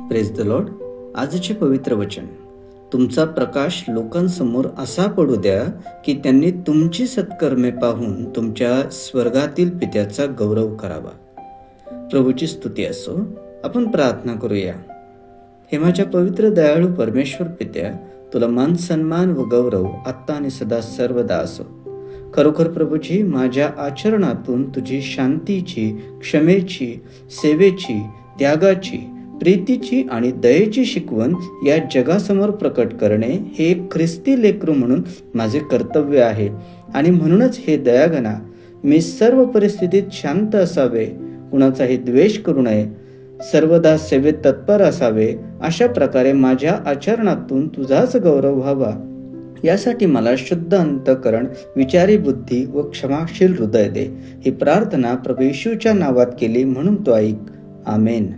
Praise the Lord. आजचे पवित्र वचन. तुमचा प्रकाश लोकांसमोर असा पडू द्या की त्यांनी तुमची सत्कर्मे पाहून तुमच्या स्वर्गातील पित्याचा गौरव करावा. प्रभूची स्तुती असो. आपण प्रार्थना करूया. हे माझ्या पवित्र दयाळू परमेश्वर पित्या, तुला मान सन्मान व गौरव आत्ता आणि सदा सर्वदा असो. खरोखर प्रभूजी, माझ्या आचरणातून तुझी शांतीची, क्षमेची, सेवेची, त्यागाची, प्रीतीची आणि दयेची शिकवण या जगासमोर प्रकट करणे हे एक ख्रिस्ती लेकरू म्हणून माझे कर्तव्य आहे. आणि म्हणूनच हे दयाघना, मी सर्व परिस्थितीत शांत असावे, कुणाचाही द्वेष करू नये, सर्वदा सेवेत तत्पर असावे. अशा प्रकारे माझ्या आचरणातून तुझाच गौरव व्हावा, यासाठी मला शुद्ध अंतःकरण, विचारी बुद्धी व क्षमाशील हृदय दे. ही प्रार्थना प्रभू येशूच्या नावात केली म्हणून तो ऐक. आमेन.